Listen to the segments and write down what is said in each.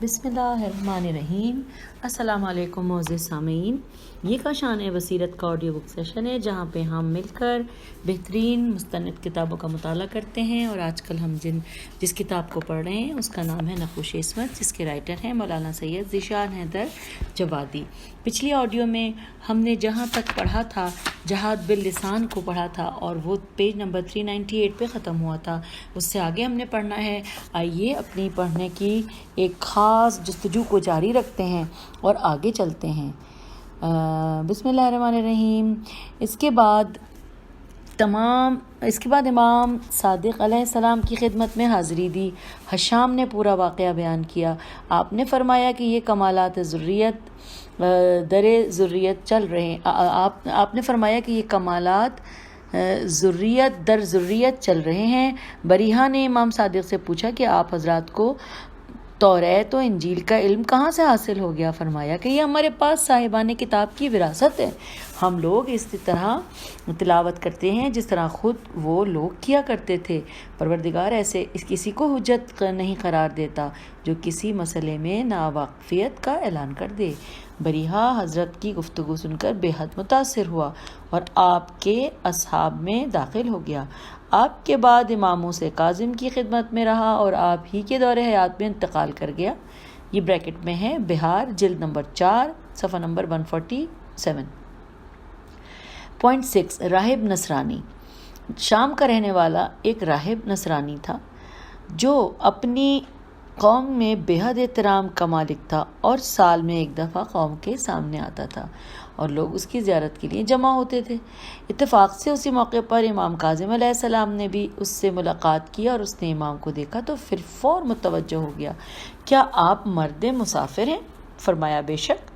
بسم اللہ الرحمن الرحیم۔ السلام علیکم معزز سامعین، یہ کاشان بصیرت کا آڈیو بک سیشن ہے جہاں پہ ہم مل کر بہترین مستند کتابوں کا مطالعہ کرتے ہیں، اور آج کل ہم جس کتاب کو پڑھ رہے ہیں اس کا نام ہے نقوش عصمت، جس کے رائٹر ہیں مولانا سید ذیشان حیدر جوادی۔ پچھلی آڈیو میں ہم نے جہاں تک پڑھا تھا جہاد باللسان کو پڑھا تھا، اور وہ پیج نمبر 398 پہ ختم ہوا تھا۔ اس سے آگے ہم نے پڑھنا ہے۔ آئیے اپنی پڑھنے کی ایک خاص جستجو کو جاری رکھتے ہیں اور آگے چلتے ہیں۔ بسم اللہ الرحمن الرحیم۔ اس کے بعد امام صادق علیہ السلام کی خدمت میں حاضری دی۔ حشام نے پورا واقعہ بیان کیا۔ آپ نے فرمایا کہ یہ کمالات ذریت در ذریت چل رہے ہیں۔ آپ نے فرمایا کہ یہ کمالات ذریت در ذریت چل رہے ہیں۔ بریحہ نے امام صادق سے پوچھا کہ آپ حضرات کو توریت و انجیل کا علم کہاں سے حاصل ہو گیا؟ فرمایا کہ یہ ہمارے پاس صاحبان کتاب کی وراثت ہے۔ ہم لوگ اس طرح تلاوت کرتے ہیں جس طرح خود وہ لوگ کیا کرتے تھے۔ پروردگار ایسے کسی کو حجت نہیں قرار دیتا جو کسی مسئلے میں ناواقفیت کا اعلان کر دے۔ بریحہ حضرت کی گفتگو سن کر بے حد متاثر ہوا اور آپ کے اصحاب میں داخل ہو گیا۔ آپ کے بعد امام موسیٰ کاظم کی خدمت میں رہا اور آپ ہی کے دور حیات میں انتقال کر گیا۔ یہ بریکٹ میں ہے، بہار جلد نمبر 4 صفحہ نمبر 147۔ پوائنٹ 6، راہب نصرانی۔ شام کا رہنے والا ایک راہب نصرانی تھا جو اپنی قوم میں بے حد احترام کا مالک تھا، اور سال میں ایک دفعہ قوم کے سامنے آتا تھا اور لوگ اس کی زیارت کے لیے جمع ہوتے تھے۔ اتفاق سے اسی موقع پر امام کاظم علیہ السلام نے بھی اس سے ملاقات کی، اور اس نے امام کو دیکھا تو پھر فور متوجہ ہو گیا۔ کیا آپ مرد مسافر ہیں؟ فرمایا بے شک۔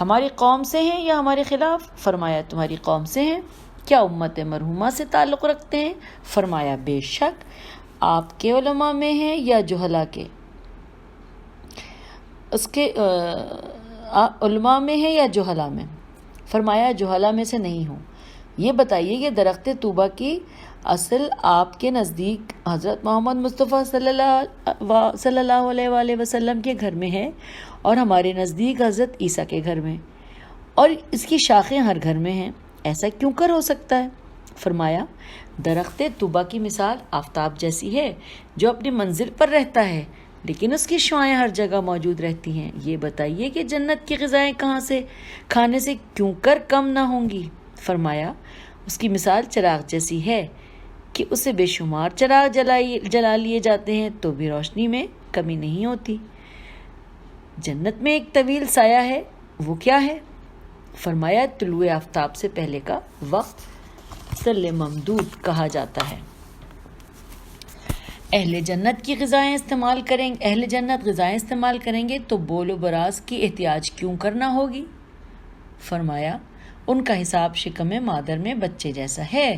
ہماری قوم سے ہیں یا ہمارے خلاف؟ فرمایا تمہاری قوم سے ہیں۔ کیا امت مرحومہ سے تعلق رکھتے ہیں؟ فرمایا بے شک۔ آپ کے علماء میں ہیں یا جہلا کے؟ اس کے علماء میں ہے یا جہلا میں؟ فرمایا جہلا میں سے نہیں ہوں۔ یہ بتائیے کہ درخت طوبہ کی اصل آپ کے نزدیک حضرت محمد مصطفیٰ صلی اللہ علیہ وآلہ وسلم کے گھر میں ہے، اور ہمارے نزدیک حضرت عیسیٰ کے گھر میں، اور اس کی شاخیں ہر گھر میں ہیں۔ ایسا کیوں کر ہو سکتا ہے؟ فرمایا درخت طوبہ کی مثال آفتاب جیسی ہے جو اپنی منزل پر رہتا ہے، لیکن اس کی شعاعیں ہر جگہ موجود رہتی ہیں۔ یہ بتائیے کہ جنت کی غذائیں کھانے سے کیوں کر کم نہ ہوں گی؟ فرمایا اس کی مثال چراغ جیسی ہے کہ اسے بے شمار چراغ جلا لیے جاتے ہیں تو بھی روشنی میں کمی نہیں ہوتی۔ جنت میں ایک طویل سایہ ہے، وہ کیا ہے؟ فرمایا طلوع آفتاب سے پہلے کا وقت ظل ممدود کہا جاتا ہے۔ اہل جنت غذائیں استعمال کریں گے تو بول و براز کی احتیاج کیوں کرنا ہوگی؟ فرمایا ان کا حساب شکم مادر میں بچے جیسا ہے۔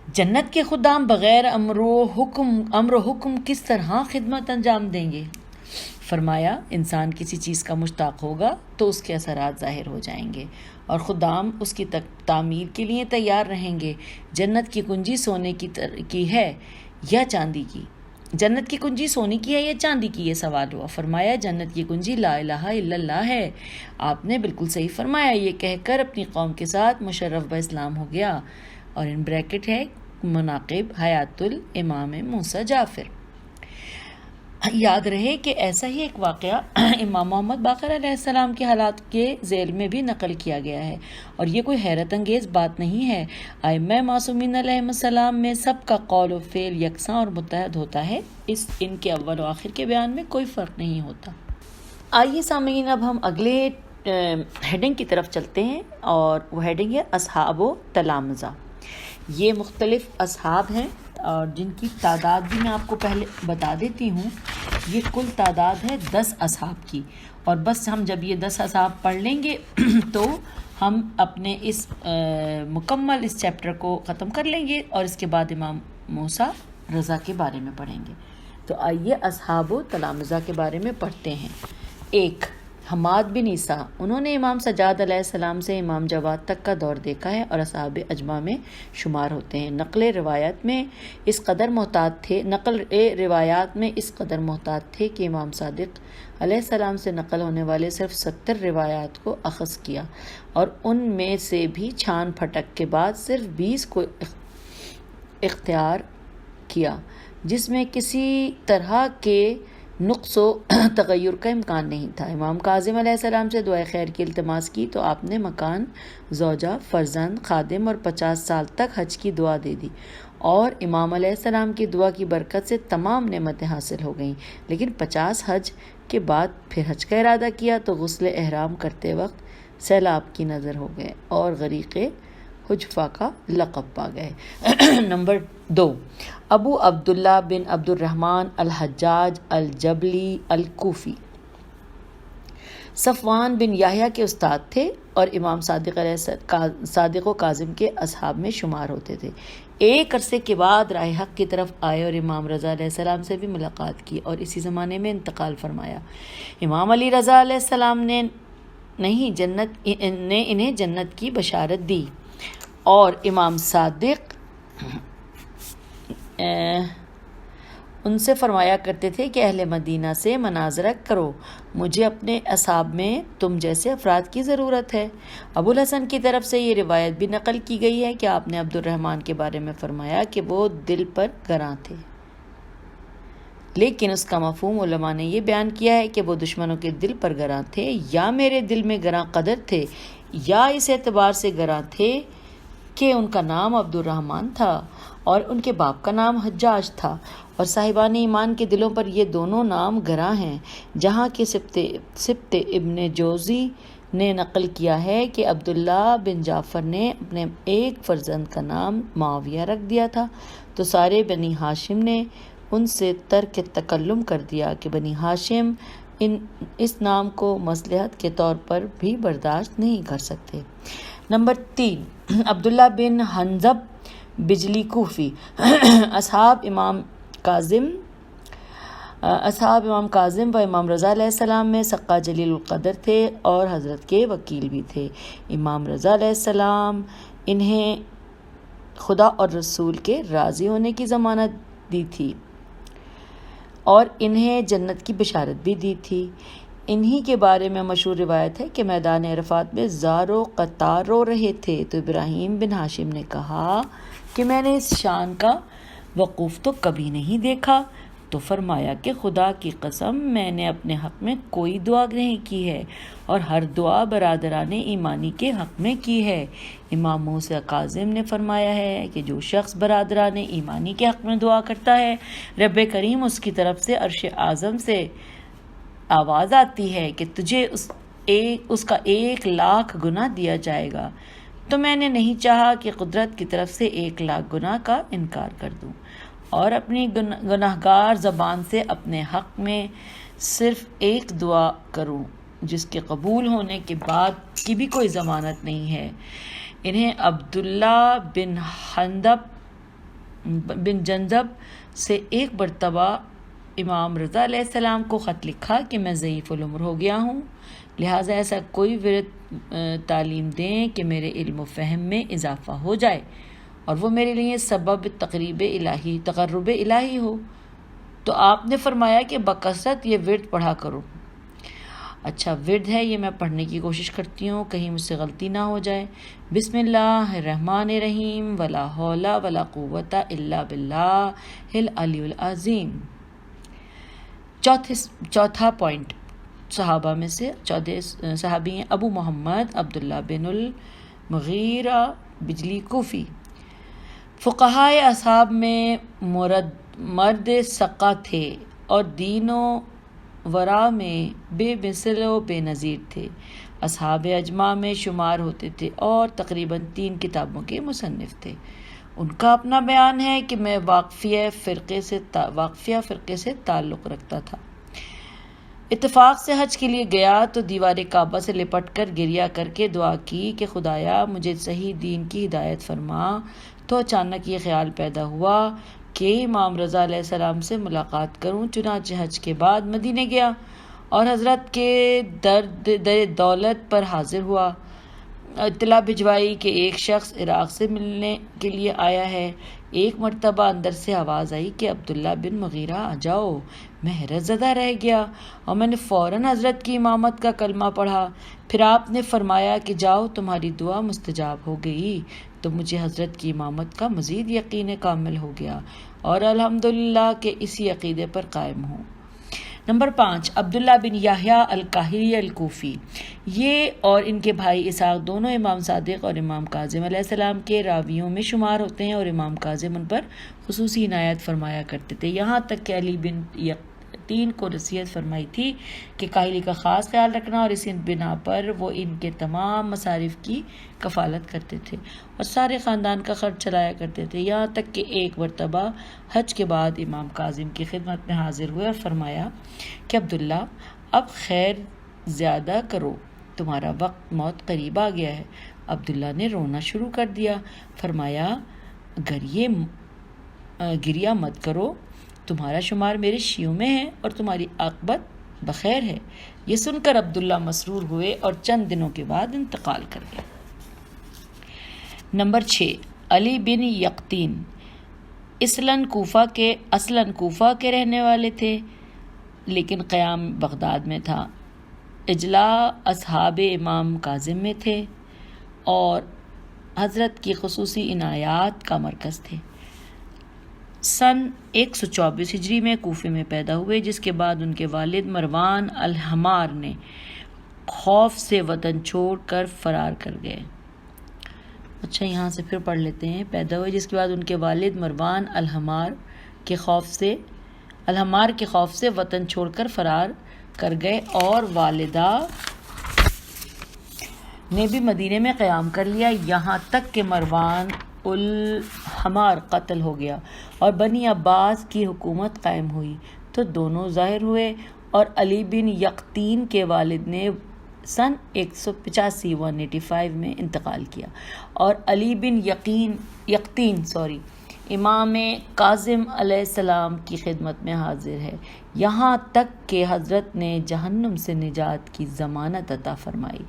جنت کے خدام بغیر امر و حکم کس طرح خدمت انجام دیں گے؟ فرمایا انسان کسی چیز کا مشتاق ہوگا تو اس کے اثرات ظاہر ہو جائیں گے، اور خدام اس کی تعمیر کے لیے تیار رہیں گے۔ جنت کی کنجی سونے کی ہے یا چاندی کی؟ جنت کی کنجی سونے کی ہے یا چاندی کی؟ یہ سوال ہوا۔ فرمایا جنت کی کنجی لا الہ الا اللہ ہے۔ آپ نے بالکل صحیح فرمایا۔ یہ کہہ کر اپنی قوم کے ساتھ مشرف باسلام ہو گیا، اور ان بریکٹ ہے مناقب حیات الامام موسیٰ جعفر۔ یاد رہے کہ ایسا ہی ایک واقعہ امام محمد باقر علیہ السلام کے حالات کے ذیل میں بھی نقل کیا گیا ہے، اور یہ کوئی حیرت انگیز بات نہیں ہے۔ ائمہ معصومین علیہ السلام میں سب کا قول و فعل یکساں اور متحد ہوتا ہے، ان کے اول و آخر کے بیان میں کوئی فرق نہیں ہوتا۔ آئیے سامعین، اب ہم اگلے ہیڈنگ کی طرف چلتے ہیں، اور وہ ہیڈنگ ہے اصحاب و تلامذہ۔ یہ مختلف اصحاب ہیں، اور جن کی تعداد بھی میں آپ کو پہلے بتا دیتی ہوں۔ یہ کل تعداد ہے 10 اصحاب کی، اور بس ہم جب یہ 10 اصحاب پڑھ لیں گے تو ہم اپنے اس مکمل اس چیپٹر کو ختم کر لیں گے، اور اس کے بعد امام موسیٰ رضا کے بارے میں پڑھیں گے۔ تو آئیے اصحاب و تلامذہ کے بارے میں پڑھتے ہیں۔ 1، حماد بن عیسیٰ، انہوں نے امام سجاد علیہ السلام سے امام جواد تک کا دور دیکھا ہے اور اصحاب اجماع میں شمار ہوتے ہیں۔ نقل روایات میں اس قدر محتاط تھے کہ امام صادق علیہ السلام سے نقل ہونے والے صرف 70 روایات کو اخذ کیا اور ان میں سے بھی چھان پھٹک کے بعد صرف 20 کو اختیار کیا جس میں کسی طرح کے نقص و تغیر کا امکان نہیں تھا۔ امام کاظم علیہ السلام سے دعائے خیر کی التماس کی تو آپ نے مکان، زوجہ، فرزند، خادم اور 50 سال تک حج کی دعا دے دی، اور امام علیہ السلام کی دعا کی برکت سے تمام نعمتیں حاصل ہو گئیں۔ لیکن 50 حج کے بعد پھر حج کا ارادہ کیا تو غسل احرام کرتے وقت سیلاب کی نظر ہو گئے اور غریق حجفہ کا لقب پا گئے۔ نمبر 2، ابو عبداللہ بن عبد الرحمن الحجاج الجبلی الکوفی صفوان بن یحییٰ کے استاد تھے اور امام صادق و کاظم کے اصحاب میں شمار ہوتے تھے۔ ایک عرصے کے بعد راہ حق کی طرف آئے اور امام رضا علیہ السلام سے بھی ملاقات کی اور اسی زمانے میں انتقال فرمایا۔ امام علی رضا علیہ السلام نے انہیں جنت کی بشارت دی اور امام صادق ان سے فرمایا کرتے تھے کہ اہل مدینہ سے مناظرہ کرو، مجھے اپنے اصحاب میں تم جیسے افراد کی ضرورت ہے۔ ابو الحسن کی طرف سے یہ روایت بھی نقل کی گئی ہے کہ آپ نے عبد الرحمن کے بارے میں فرمایا کہ وہ دل پر گراں تھے، لیکن اس کا مفہوم علماء نے یہ بیان کیا ہے کہ وہ دشمنوں کے دل پر گراں تھے، یا میرے دل میں گراں قدر تھے، یا اس اعتبار سے گراں تھے کہ ان کا نام عبد الرحمن تھا اور ان کے باپ کا نام حجاج تھا، اور صاحبان ایمان کے دلوں پر یہ دونوں نام گراں ہیں۔ جہاں کہ سبت ابن جوزی نے نقل کیا ہے کہ عبداللہ بن جعفر نے اپنے ایک فرزند کا نام معاویہ رکھ دیا تھا، تو سارے بنی ہاشم نے ان سے ترک تکلم کر دیا کہ بنی ہاشم اس نام کو مصلحت کے طور پر بھی برداشت نہیں کر سکتے۔ نمبر 3، عبداللہ بن حنظب بجلی کوفی اصحاب امام کاظم و امام رضا علیہ السلام میں سقہ جلیل القدر تھے اور حضرت کے وکیل بھی تھے۔ امام رضا علیہ السلام انہیں خدا اور رسول کے راضی ہونے کی ضمانت دی تھی اور انہیں جنت کی بشارت بھی دی تھی۔ انہی کے بارے میں مشہور روایت ہے کہ میدان عرفات میں زار و قطار رو رہے تھے تو ابراہیم بن ہاشم نے کہا کہ میں نے اس شان کا وقوف تو کبھی نہیں دیکھا، تو فرمایا کہ خدا کی قسم میں نے اپنے حق میں کوئی دعا نہیں کی ہے اور ہر دعا برادران ایمانی کے حق میں کی ہے۔ امام موسیٰ کاظم نے فرمایا ہے کہ جو شخص برادران ایمانی کے حق میں دعا کرتا ہے، رب کریم اس کی طرف سے عرش اعظم سے آواز آتی ہے کہ تجھے اس کا 1,00,000 گناہ دیا جائے گا۔ تو میں نے نہیں چاہا کہ قدرت کی طرف سے 1,00,000 گناہ کا انکار کر دوں اور اپنی گناہگار زبان سے اپنے حق میں صرف ایک دعا کروں جس کے قبول ہونے کے بعد کی بھی کوئی ضمانت نہیں ہے۔ انہیں عبداللہ بن جندب سے ایک مرتبہ امام رضا علیہ السلام کو خط لکھا کہ میں ضعیف العمر ہو گیا ہوں، لہٰذا ایسا کوئی ورد تعلیم دیں کہ میرے علم و فہم میں اضافہ ہو جائے اور وہ میرے لیے سبب تقرب الہی ہو۔ تو آپ نے فرمایا کہ بکثرت یہ ورد پڑھا کرو۔ اچھا ورد ہے، یہ میں پڑھنے کی کوشش کرتی ہوں، کہیں مجھ سے غلطی نہ ہو جائے۔ بسم اللہ الرحمن الرحیم ولا حول ولا قوت الا باللہ العلی العظیم۔ چوتھا پوائنٹ، صحابہ میں سے چوتھے صحابی ہیں ابو محمد عبداللہ بن المغیرہ بجلی کوفی۔ فقہائے اصحاب میں مرد ثقہ تھے اور دین و ورع میں بے مثل و بے نظیر تھے، اصحاب اجماع میں شمار ہوتے تھے اور تقریباً 3 کتابوں کے مصنف تھے۔ ان کا اپنا بیان ہے کہ میں واقفیہ فرقے سے تعلق رکھتا تھا۔ اتفاق سے حج کے لیے گیا تو دیوار کعبہ سے لپٹ کر گریہ کر کے دعا کی کہ خدایا مجھے صحیح دین کی ہدایت فرما، تو اچانک یہ خیال پیدا ہوا کہ امام رضا علیہ السلام سے ملاقات کروں۔ چنانچہ حج کے بعد مدینے گیا اور حضرت کے در دولت پر حاضر ہوا، اطلاع بھجوائی کہ ایک شخص عراق سے ملنے کے لیے آیا ہے۔ ایک مرتبہ اندر سے آواز آئی کہ عبداللہ بن مغیرہ آ جاؤ۔ میں حیرت زدہ رہ گیا اور میں نے فوراً حضرت کی امامت کا کلمہ پڑھا۔ پھر آپ نے فرمایا کہ جاؤ، تمہاری دعا مستجاب ہو گئی۔ تو مجھے حضرت کی امامت کا مزید یقین کامل ہو گیا اور الحمدللہ کہ اسی عقیدے پر قائم ہوں۔ نمبر 5، عبداللہ بن یحییٰ الکاہلی الکوفی۔ یہ اور ان کے بھائی اسحاق دونوں امام صادق اور امام کاظم علیہ السلام کے راویوں میں شمار ہوتے ہیں، اور امام کاظم ان پر خصوصی عنایت فرمایا کرتے تھے، یہاں تک کہ علی بن یقطین کو نصیحت فرمائی تھی کہ کاہلی کا خاص خیال رکھنا، اور اسی بنا پر وہ ان کے تمام مصارف کی کفالت کرتے تھے اور سارے خاندان کا خرچ چلایا کرتے تھے، یہاں تک کہ ایک مرتبہ حج کے بعد امام کاظم کی خدمت میں حاضر ہوئے اور فرمایا کہ عبداللہ، اب خیر زیادہ کرو، تمہارا وقت موت قریب آ گیا ہے۔ عبداللہ نے رونا شروع کر دیا۔ فرمایا، گریہ مت کرو، تمہارا شمار میرے شیعوں میں ہے اور تمہاری عاقبت بخیر ہے۔ یہ سن کر عبداللہ مسرور ہوئے اور چند دنوں کے بعد انتقال کر گئے۔ نمبر 6، علی بن یقطین۔ اصلاً کوفہ کے رہنے والے تھے، لیکن قیام بغداد میں تھا۔ اجلاء اصحاب امام کاظم میں تھے اور حضرت کی خصوصی عنایات کا مرکز تھے۔ سن 124 ہجری میں کوفے میں پیدا ہوئے، جس کے بعد ان کے والد مروان الحمار نے خوف سے وطن چھوڑ کر فرار کر گئے۔ اچھا، یہاں سے پھر پڑھ لیتے ہیں۔ پیدا ہوئے جس کے بعد ان کے والد مروان الحمار کے خوف سے وطن چھوڑ کر فرار کر گئے، اور والدہ نے بھی مدینے میں قیام کر لیا، یہاں تک کہ مروان الحمار قتل ہو گیا اور بنی عباس کی حکومت قائم ہوئی تو دونوں ظاہر ہوئے، اور علی بن یقطین کے والد نے سن 185 میں انتقال کیا، اور علی بن یقطین امام کاظم علیہ السلام کی خدمت میں حاضر ہے، یہاں تک کہ حضرت نے جہنم سے نجات کی ضمانت عطا فرمائی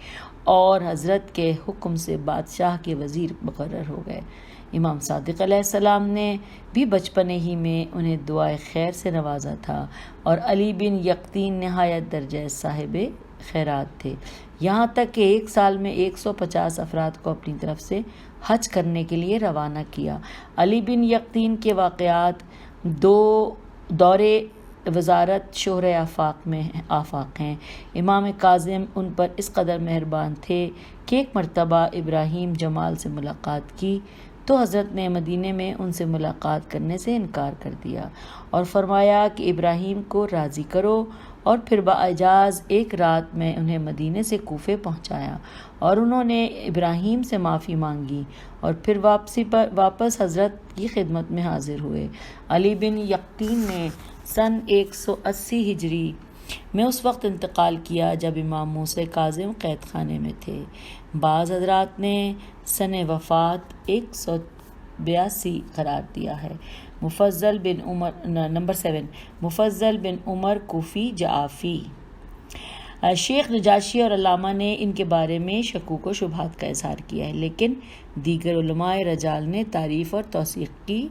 اور حضرت کے حکم سے بادشاہ کے وزیر مقرر ہو گئے۔ امام صادق علیہ السلام نے بھی بچپنے ہی میں انہیں دعائے خیر سے نوازا تھا، اور علی بن یقطین نہایت درجہ صاحب خیرات تھے، یہاں تک کہ ایک سال میں 150 افراد کو اپنی طرف سے حج کرنے کے لیے روانہ کیا۔ علی بن یقطین کے واقعات دورے وزارت شہر آفاق ہیں۔ امام کاظم ان پر اس قدر مہربان تھے کہ ایک مرتبہ ابراہیم جمال سے ملاقات کی تو حضرت نے مدینے میں ان سے ملاقات کرنے سے انکار کر دیا اور فرمایا کہ ابراہیم کو راضی کرو، اور پھر باعجاز ایک رات میں انہیں مدینے سے کوفے پہنچایا، اور انہوں نے ابراہیم سے معافی مانگی اور پھر واپس حضرت کی خدمت میں حاضر ہوئے۔ علی بن یقطین نے سن 180 ہجری میں اس وقت انتقال کیا جب امام موسیٰ کاظم قید خانے میں تھے۔ بعض حضرات نے سن وفات 182 قرار دیا ہے۔ نمبر 7، مفضل بن عمر کوفی جعفی۔ شیخ نجاشی اور علامہ نے ان کے بارے میں شکوک و شبہات کا اظہار کیا ہے، لیکن دیگر علماء رجال نے تعریف اور توثیق کی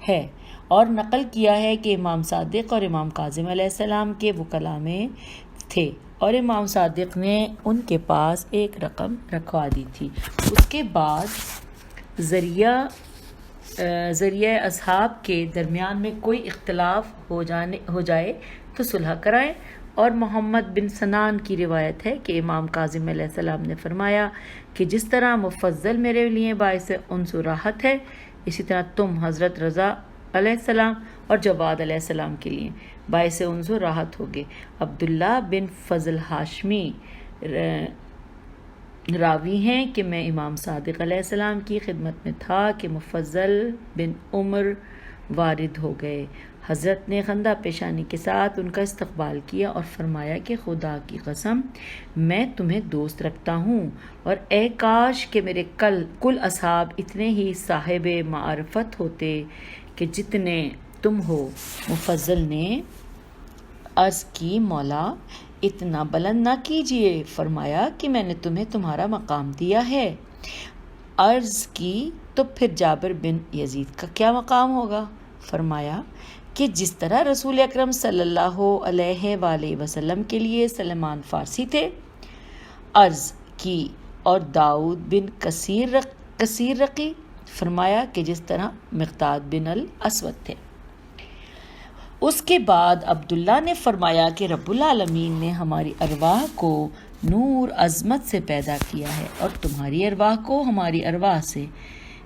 ہے اور نقل کیا ہے کہ امام صادق اور امام کاظم علیہ السلام کے وکلاء میں تھے، اور امام صادق نے ان کے پاس ایک رقم رکھوا دی تھی۔ اس کے بعد ذریعہ اصحاب کے درمیان میں کوئی اختلاف ہو جائے تو صلح کرائیں، اور محمد بن سنان کی روایت ہے کہ امام کاظم علیہ السلام نے فرمایا کہ جس طرح مفضل میرے لیے باعث انس و راحت ہے، اسی طرح تم حضرت رضا علیہ السلام اور جواد علیہ السلام کے لیے باعث انس و راحت ہوگے۔ عبداللہ بن فضل ہاشمی راوی ہیں کہ میں امام صادق علیہ السلام کی خدمت میں تھا کہ مفضل بن عمر وارد ہو گئے۔ حضرت نے خندہ پیشانی کے ساتھ ان کا استقبال کیا اور فرمایا کہ خدا کی قسم میں تمہیں دوست رکھتا ہوں، اور اے کاش کہ میرے کل اصحاب اتنے ہی صاحب معرفت ہوتے کہ جتنے تم ہو۔ مفضل نے عرض کی، مولا، اتنا بلند نہ کیجیے، فرمایا کہ میں نے تمہیں تمہارا مقام دیا ہے۔ عرض کی تو پھر جابر بن یزید کا کیا مقام ہوگا؟ فرمایا کہ جس طرح رسول اکرم صلی اللہ علیہ وآلہ وسلم کے لیے سلمان فارسی تھے۔ عرض کی اور داؤد بن کثیر رقی؟ فرمایا کہ جس طرح مقداد بن الاسود تھے۔ اس کے بعد عبداللہ نے فرمایا کہ رب العالمین نے ہماری ارواح کو نور عظمت سے پیدا کیا ہے اور تمہاری ارواح کو ہماری ارواح سے۔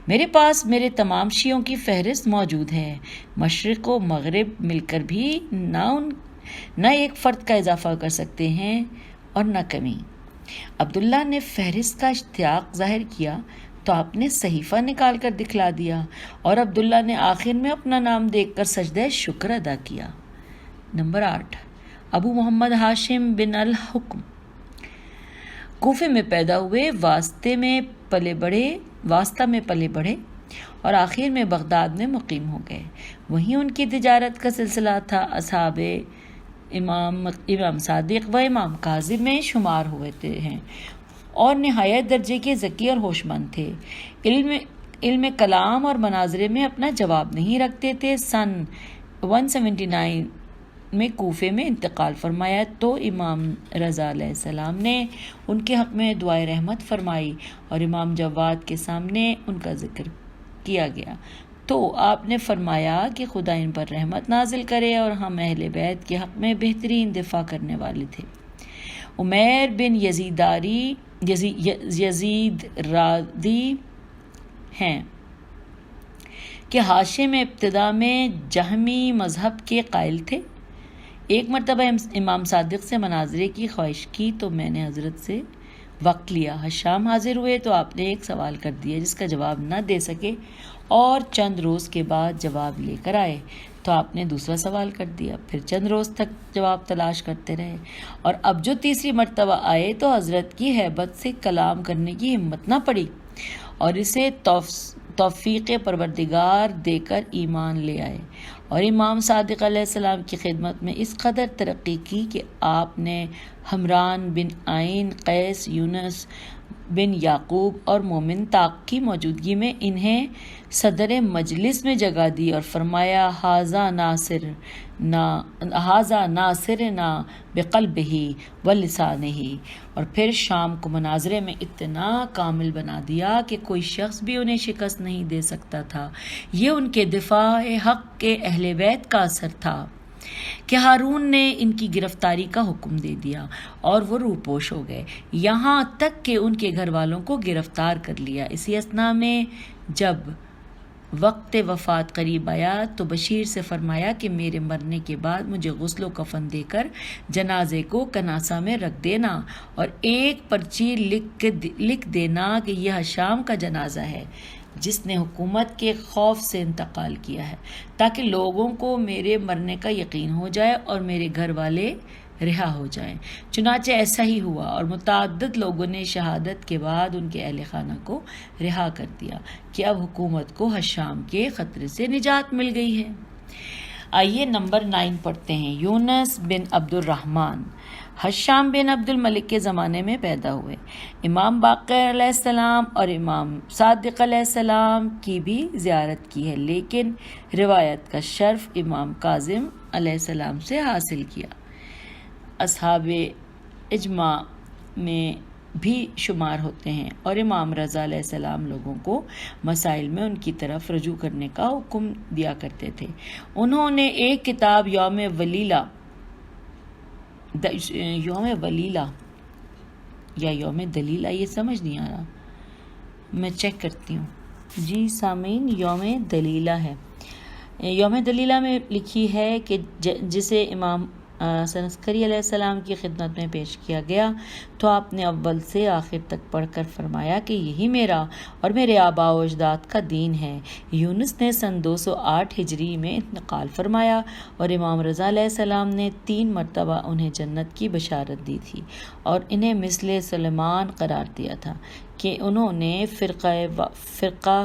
میرے پاس میرے تمام شیعوں کی فہرست موجود ہے، مشرق و مغرب مل کر بھی نہ ایک فرد کا اضافہ کر سکتے ہیں اور نہ کمی۔ عبداللہ نے فہرست کا اشتیاق ظاہر کیا تو آپ نے صحیفہ نکال کر دکھلا دیا اور عبداللہ نے آخر میں اپنا نام دیکھ کر سجدہ شکر ادا کیا۔ نمبر 8، ابو محمد ہاشم بن الحکم کوفے میں پیدا ہوئے، واسطہ میں پلے بڑھے اور آخر میں بغداد میں مقیم ہو گئے۔ وہیں ان کی تجارت کا سلسلہ تھا۔ اصحاب امام صادق و امام کاظم میں شمار ہوتے ہیں اور نہایت درجے کے ذکی اور ہوش مند تھے۔ علم کلام اور مناظرے میں اپنا جواب نہیں رکھتے تھے۔ سن 179 میں کوفے میں انتقال فرمایا تو امام رضا علیہ السلام نے ان کے حق میں دعائے رحمت فرمائی اور امام جواد کے سامنے ان کا ذکر کیا گیا تو آپ نے فرمایا کہ خدا ان پر رحمت نازل کرے، اور ہم اہل بیت کے حق میں بہترین دفاع کرنے والے تھے۔ عمیر بن یزید رادی ہیں کہ ہاشم ابتدا میں جہمی مذہب کے قائل تھے۔ ایک مرتبہ امام صادق سے مناظرے کی خواہش کی تو میں نے حضرت سے وقت لیا۔ حشام حاضر ہوئے تو آپ نے ایک سوال کر دیا جس کا جواب نہ دے سکے، اور چند روز کے بعد جواب لے کر آئے تو آپ نے دوسرا سوال کر دیا، پھر چند روز تک جواب تلاش کرتے رہے، اور اب جو تیسری مرتبہ آئے تو حضرت کی ہیبت سے کلام کرنے کی ہمت نہ پڑی اور اسے توفیق پروردگار دے کر ایمان لے آئے، اور امام صادق علیہ السلام کی خدمت میں اس قدر ترقی کی کہ آپ نے حمران بن عین، قیس، یونس بن یعقوب اور مومن طاق کی موجودگی میں انہیں صدر مجلس میں جگہ دی اور فرمایا ھذا ناصرنا بقلبہ ولسانہ، اور پھر شام کو مناظرے میں اتنا کامل بنا دیا کہ کوئی شخص بھی انہیں شکست نہیں دے سکتا تھا۔ یہ ان کے دفاع حق کے اہل بیت کا اثر تھا کہ ہارون نے ان کی گرفتاری کا حکم دے دیا اور وہ روپوش ہو گئے، یہاں تک کہ ان کے گھر والوں کو گرفتار کر لیا۔ اسی اثنا میں جب وقت وفات قریب آیا تو بشیر سے فرمایا کہ میرے مرنے کے بعد مجھے غسل و کفن دے کر جنازے کو کناسہ میں رکھ دینا اور ایک پرچی لکھ دینا کہ یہ حشام کا جنازہ ہے جس نے حکومت کے خوف سے انتقال کیا ہے، تاکہ لوگوں کو میرے مرنے کا یقین ہو جائے اور میرے گھر والے رہا ہو جائیں۔ چنانچہ ایسا ہی ہوا اور متعدد لوگوں نے شہادت کے بعد ان کے اہل خانہ کو رہا کر دیا کہ اب حکومت کو حشام کے خطرے سے نجات مل گئی ہے۔ آئیے نمبر 9 پڑھتے ہیں۔ یونس بن عبد الرحمن حشام بن عبد الملک کے زمانے میں پیدا ہوئے۔ امام باقر علیہ السلام اور امام صادق علیہ السلام کی بھی زیارت کی ہے، لیکن روایت کا شرف امام کاظم علیہ السلام سے حاصل کیا۔ اصحاب اجماع میں بھی شمار ہوتے ہیں اور امام رضا علیہ السلام لوگوں کو مسائل میں ان کی طرف رجوع کرنے کا حکم دیا کرتے تھے۔ انہوں نے ایک کتاب یوم ولیلہ یا یوم دلیلہ، یہ سمجھ نہیں آ رہا، میں چیک کرتی ہوں۔ جی سامعین، یوم دلیلہ ہے۔ یوم دلیلہ میں لکھی ہے کہ جسے امام حسن عسکری علیہ السلام کی خدمت میں پیش کیا گیا تو آپ نے اول سے آخر تک پڑھ کر فرمایا کہ یہی میرا اور میرے آباء و اجداد کا دین ہے۔ یونس نے سن 208 ہجری میں انتقال فرمایا اور امام رضا علیہ السلام نے 3 مرتبہ انہیں جنت کی بشارت دی تھی اور انہیں مثل سلیمان قرار دیا تھا کہ انہوں نے فرقہ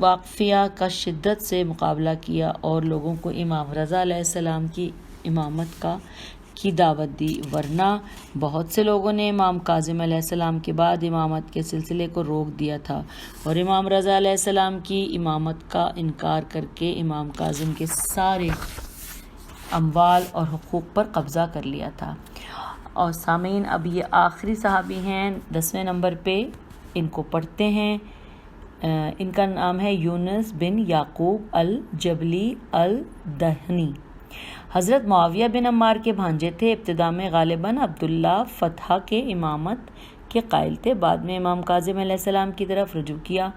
واقفیہ کا شدت سے مقابلہ کیا اور لوگوں کو امام رضا علیہ السلام کی امامت کا کی دعوت دی، ورنہ بہت سے لوگوں نے امام کاظم علیہ السلام کے بعد امامت کے سلسلے کو روک دیا تھا اور امام رضا علیہ السلام کی امامت کا انکار کر کے امام کاظم کے سارے اموال اور حقوق پر قبضہ کر لیا تھا۔ اور سامعین، اب یہ آخری صحابی ہیں 10ویں نمبر پہ، ان کو پڑھتے ہیں۔ ان کا نام ہے یونس بن یعقوب الجبلی الدہنی۔ حضرت معاویہ بن عمار کے بھانجے تھے۔ ابتدا میں غالباً عبداللہ فتح کے امامت کے قائل تھے، بعد میں امام کاظم علیہ السلام کی طرف رجوع کیا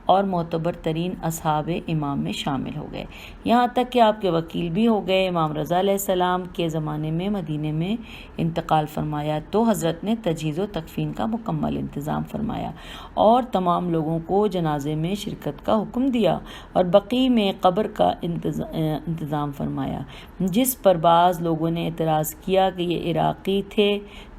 اور معتبر ترین اصحاب امام میں شامل ہو گئے، یہاں تک کہ آپ کے وکیل بھی ہو گئے۔ امام رضا علیہ السلام کے زمانے میں مدینے میں انتقال فرمایا تو حضرت نے تجہیز و تکفین کا مکمل انتظام فرمایا اور تمام لوگوں کو جنازے میں شرکت کا حکم دیا اور بقیع میں قبر کا انتظام فرمایا۔ جس پر بعض لوگوں نے اعتراض کیا کہ یہ عراقی تھے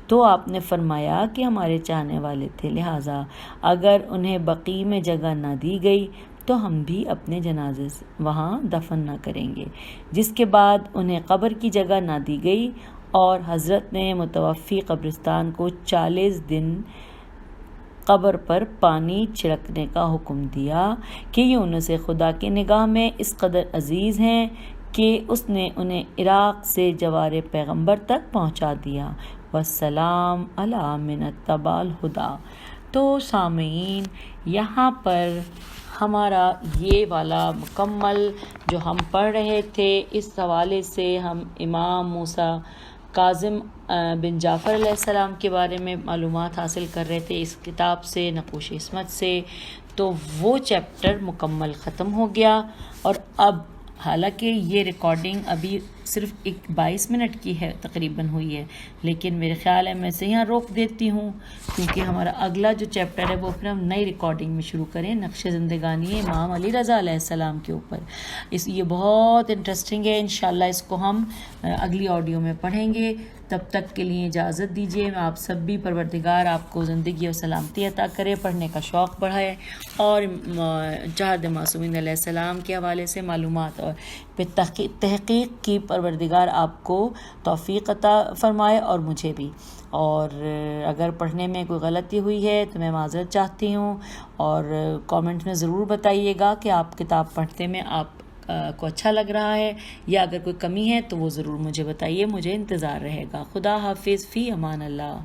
تو آپ نے فرمایا کہ ہمارے چاہنے والے تھے، لہٰذا اگر انہیں بقیع میں جگہ نہ دی گئی تو ہم بھی اپنے جنازے وہاں دفن نہ کریں گے، جس کے بعد انہیں قبر کی جگہ نہ دی گئی اور حضرت نے متوفی قبرستان کو 40 دن قبر پر پانی چھڑکنے کا حکم دیا کہ یونس خدا کی نگاہ میں اس قدر عزیز ہیں کہ اس نے انہیں عراق سے جوار پیغمبر تک پہنچا دیا۔ والسلام علی من اتبع الہدی۔ تو سامعین، یہاں پر ہمارا یہ والا مکمل جو ہم پڑھ رہے تھے، اس حوالے سے ہم امام موسیٰ کاظم بن جعفر علیہ السلام کے بارے میں معلومات حاصل کر رہے تھے اس کتاب سے، نقوش عصمت سے۔ تو وہ چیپٹر مکمل ختم ہو گیا، اور اب حالانکہ یہ ریکارڈنگ ابھی صرف 22 منٹ کی ہے تقریباً ہوئی ہے، لیکن میرے خیال ہے میں اسے یہاں روک دیتی ہوں، کیونکہ ہمارا اگلا جو چیپٹر ہے وہ پھر ہم نئی ریکارڈنگ میں شروع کریں، نقش زندگانی امام علی رضا علیہ السلام کے اوپر۔ یہ بہت انٹرسٹنگ ہے، انشاءاللہ اس کو ہم اگلی آڈیو میں پڑھیں گے۔ تب تک کے لیے اجازت دیجیے، میں آپ سب بھی پروردگار آپ کو زندگی اور سلامتی عطا کرے، پڑھنے کا شوق بڑھائے، اور چہر معصومین علیہ السلام کے حوالے سے معلومات اور پہ تحقیق کی پروردگار آپ کو توفیق عطا فرمائے، اور مجھے بھی۔ اور اگر پڑھنے میں کوئی غلطی ہوئی ہے تو میں معذرت چاہتی ہوں، اور کامنٹ میں ضرور بتائیے گا کہ آپ کتاب پڑھتے میں آپ کو اچھا لگ رہا ہے، یا اگر کوئی کمی ہے تو وہ ضرور مجھے بتائیے، مجھے انتظار رہے گا۔ خدا حافظ، فی امان اللہ۔